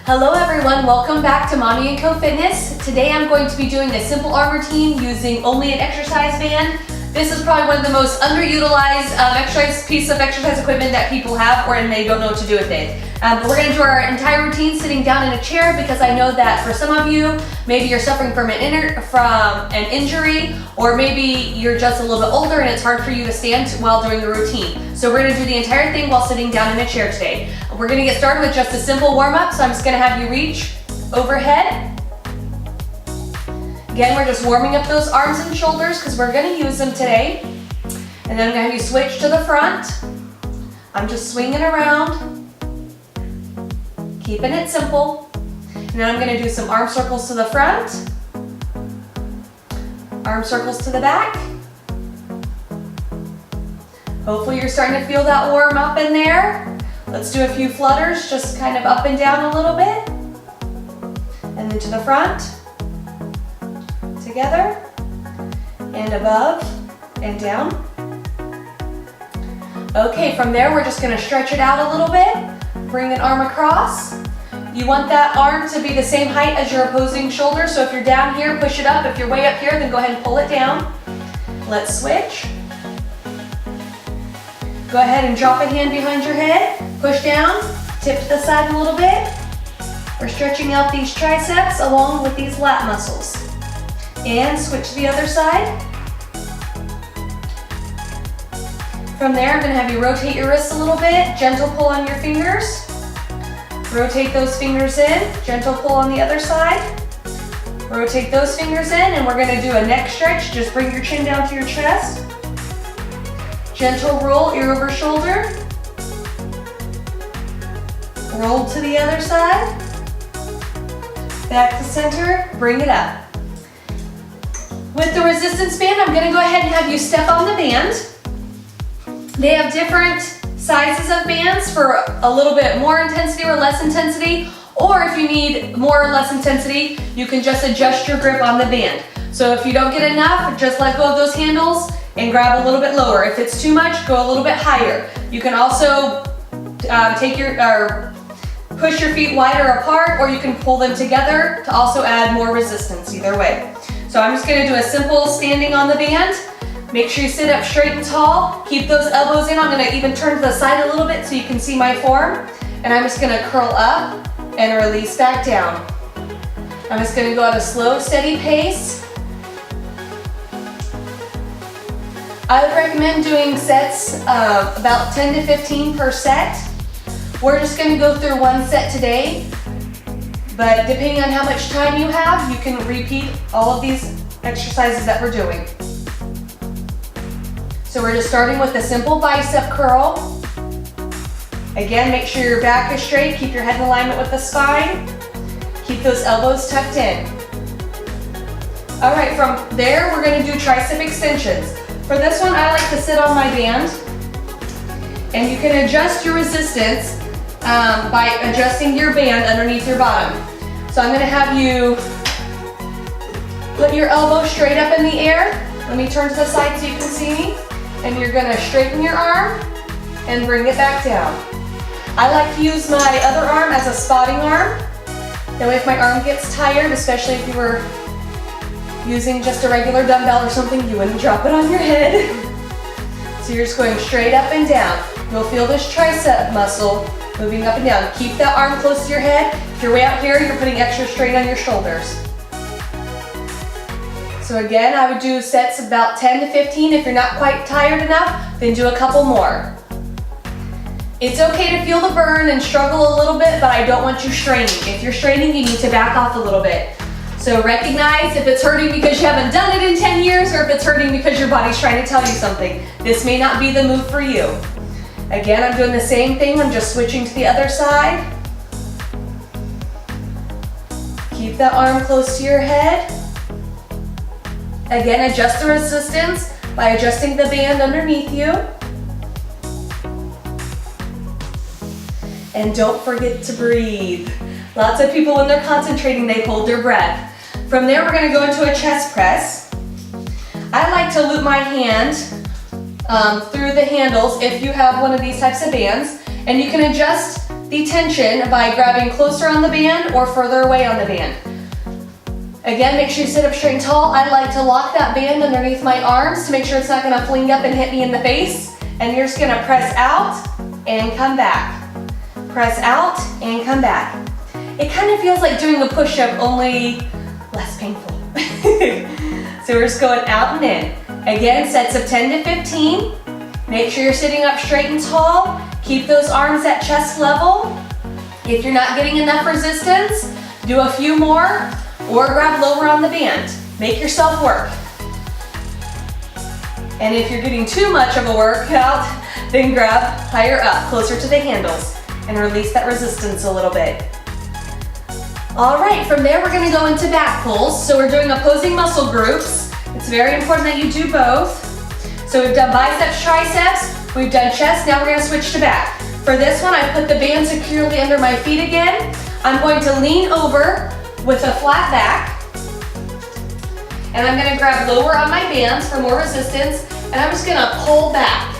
Hello everyone, welcome back to Mommy and Co Fitness. Today I'm going to be doing a simple arm routine using only an exercise band. This is probably one of the most underutilized piece of exercise equipment that people have or they don't know what to do with it. But we're going to do our entire routine sitting down in a chair because I know that for some of you, maybe you're suffering from an injury, or maybe you're just a little bit older and it's hard for you to stand while doing the routine. So we're going to do the entire thing while sitting down in a chair today. We're going to get started with just a simple warm-up, so I'm just going to have you reach overhead. Again, we're just warming up those arms and shoulders because we're going to use them today. And then I'm going to have you switch to the front. I'm just swinging around, keeping it simple. And then I'm going to do some arm circles to the front, arm circles to the back. Hopefully you're starting to feel that warm up in there. Let's do a few flutters, just kind of up and down a little bit. And then to the front, together, and above, and down. Okay, from there we're just gonna stretch it out a little bit. Bring an arm across. You want that arm to be the same height as your opposing shoulder, so if you're down here, push it up. If you're way up here, then go ahead and pull it down. Let's switch. Go ahead and drop a hand behind your head. Push down, tip to the side a little bit. We're stretching out these triceps along with these lat muscles. And switch to the other side. From there, I'm gonna have you rotate your wrists a little bit. Gentle pull on your fingers. Rotate those fingers in. Gentle pull on the other side. Rotate those fingers in, and we're gonna do a neck stretch. Just bring your chin down to your chest. Gentle roll, ear over shoulder. Roll to the other side. Back to center, bring it up. With the resistance band, I'm gonna go ahead and have you step on the band. They have different sizes of bands for a little bit more intensity or less intensity, or if you need more or less intensity, you can just adjust your grip on the band. So if you don't get enough, just let go of those handles and grab a little bit lower. If it's too much, go a little bit higher. You can also push your feet wider apart, or you can pull them together to also add more resistance, either way. So I'm just gonna do a simple standing on the band. Make sure you sit up straight and tall. Keep those elbows in. I'm gonna even turn to the side a little bit so you can see my form. And I'm just gonna curl up and release back down. I'm just gonna go at a slow, steady pace. I would recommend doing sets of about 10 to 15 per set. We're just gonna go through one set today, but depending on how much time you have, you can repeat all of these exercises that we're doing. So we're just starting with a simple bicep curl. Again, make sure your back is straight, keep your head in alignment with the spine. Keep those elbows tucked in. All right, from there, we're gonna do tricep extensions. For this one, I like to sit on my band, and you can adjust your resistance by adjusting your band underneath your bottom. So I'm gonna have you put your elbow straight up in the air. Let me turn to the side so you can see me. And you're gonna straighten your arm and bring it back down. I like to use my other arm as a spotting arm. That way if my arm gets tired, especially if you were using just a regular dumbbell or something, you wouldn't drop it on your head. So you're just going straight up and down. You'll feel this tricep muscle moving up and down. Keep that arm close to your head. If you're way out here, you're putting extra strain on your shoulders. So again, I would do sets of about 10 to 15. If you're not quite tired enough, then do a couple more. It's okay to feel the burn and struggle a little bit, but I don't want you straining. If you're straining, you need to back off a little bit. So recognize if it's hurting because you haven't done it in 10 years or if it's hurting because your body's trying to tell you something. This may not be the move for you. Again, I'm doing the same thing. I'm just switching to the other side. Keep that arm close to your head. Again, adjust the resistance by adjusting the band underneath you. And don't forget to breathe. Lots of people, when they're concentrating, they hold their breath. From there, we're gonna go into a chest press. I like to loop my hand through the handles if you have one of these types of bands, and you can adjust the the tension by grabbing closer on the band or further away on the band. Again, make sure you sit up straight and tall. I like to lock that band underneath my arms to make sure it's not gonna fling up and hit me in the face. And you're just gonna press out and come back. Press out and come back. It kind of feels like doing a push-up, only less painful. So we're just going out and in. Again, sets of 10 to 15. Make sure you're sitting up straight and tall. Keep those arms at chest level. If you're not getting enough resistance, do a few more or grab lower on the band. Make yourself work. And if you're getting too much of a workout, then grab higher up, closer to the handles, and release that resistance a little bit. All right, from there we're gonna go into back pulls. So we're doing opposing muscle groups. It's very important that you do both. So we've done biceps, triceps, we've done chest, now we're gonna switch to back. For this one, I put the band securely under my feet again. I'm going to lean over with a flat back. And I'm gonna grab lower on my bands for more resistance, and I'm just gonna pull back.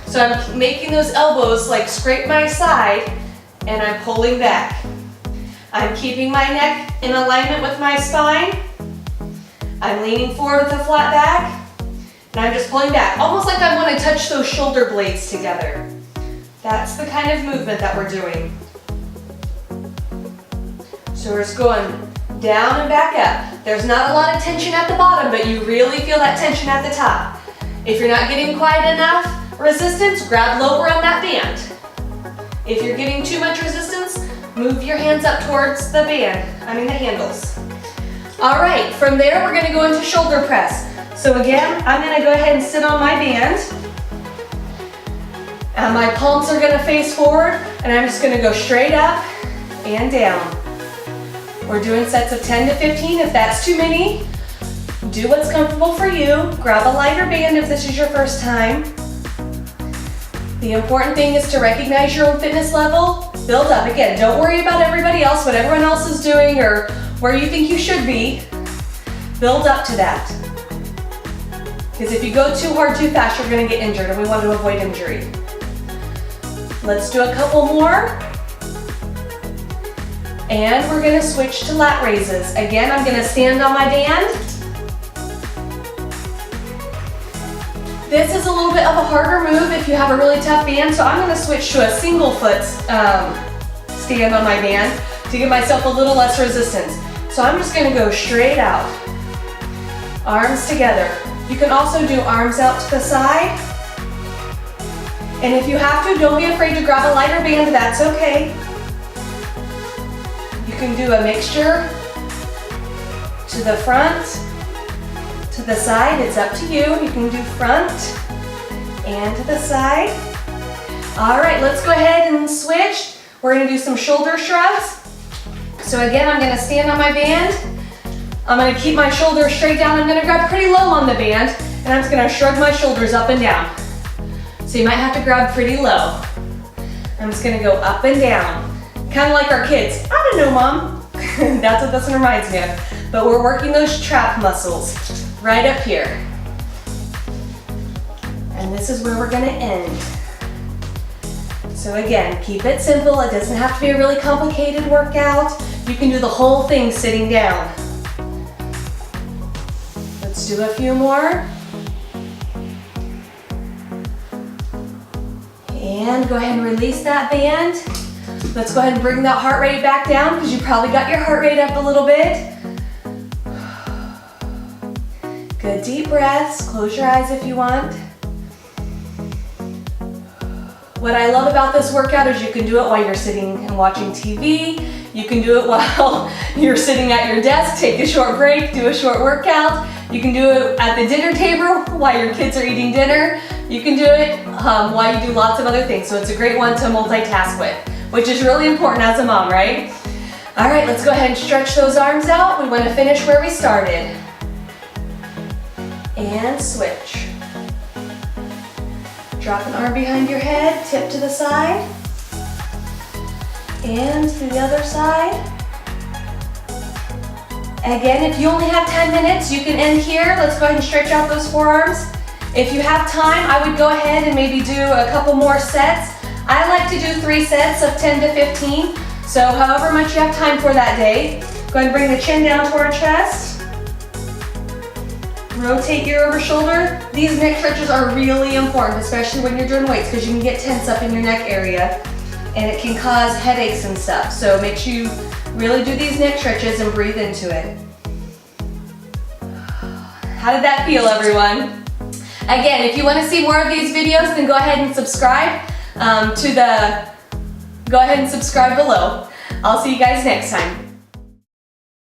So I'm making those elbows like scrape my side, and I'm pulling back. I'm keeping my neck in alignment with my spine. I'm leaning forward with a flat back, and I'm just pulling back, almost like I want to touch those shoulder blades together. That's the kind of movement that we're doing. So we're just going down and back up. There's not a lot of tension at the bottom, but you really feel that tension at the top. If you're not getting quite enough resistance, grab lower on that band. If you're getting too much resistance, move your hands up towards the the handles. All right, from there we're gonna go into shoulder press. So again, I'm gonna go ahead and sit on my band. And my palms are gonna face forward, and I'm just gonna go straight up and down. We're doing sets of 10 to 15. If that's too many, do what's comfortable for you. Grab a lighter band if this is your first time. The important thing is to recognize your own fitness level, build up. Again, don't worry about everybody else, what everyone else is doing or where you think you should be. Build up to that. Because if you go too hard too fast, you're gonna get injured, and we want to avoid injury. Let's do a couple more. And we're gonna switch to lat raises. Again, I'm gonna stand on my band. This is a little bit of a harder move if you have a really tough band, so I'm gonna switch to a single foot stand on my band to give myself a little less resistance. So I'm just gonna go straight out. Arms together. You can also do arms out to the side. And if you have to, don't be afraid to grab a lighter band, that's okay. You can do a mixture to the front, to the side, it's up to you. You can do front and to the side. All right, let's go ahead and switch. We're gonna do some shoulder shrugs. So again, I'm gonna stand on my band. I'm gonna keep my shoulders straight down. I'm gonna grab pretty low on the band, and I'm just gonna shrug my shoulders up and down. So you might have to grab pretty low. I'm just gonna go up and down. Kind of like our kids. I don't know, Mom. That's what this one reminds me of. But we're working those trap muscles right up here. And this is where we're gonna end. So again, keep it simple. It doesn't have to be a really complicated workout. You can do the whole thing sitting down. Let's do a few more. And go ahead and release that band. Let's go ahead and bring that heart rate back down because you probably got your heart rate up a little bit. Good deep breaths. Close your eyes if you want. What I love about this workout is you can do it while you're sitting and watching TV. You can do it while you're sitting at your desk, take a short break, do a short workout. You can do it at the dinner table while your kids are eating dinner. You can do it while you do lots of other things. So it's a great one to multitask with, which is really important as a mom, right? All right, let's go ahead and stretch those arms out. We want to finish where we started. And switch. Drop an arm behind your head, tip to the side. And to the other side. Again, if you only have 10 minutes, you can end here. Let's go ahead and stretch out those forearms. If you have time, I would go ahead and maybe do a couple more sets. I like to do 3 sets of 10 to 15. So however much you have time for that day. Go ahead and bring the chin down to our chest. Rotate your over shoulder. These neck stretches are really important, especially when you're doing weights, because you can get tense up in your neck area and it can cause headaches and stuff. So make sure you really do these neck stretches and breathe into it. How did that feel, everyone? Again, if you want to see more of these videos, then go ahead and subscribe go ahead and subscribe below. I'll see you guys next time.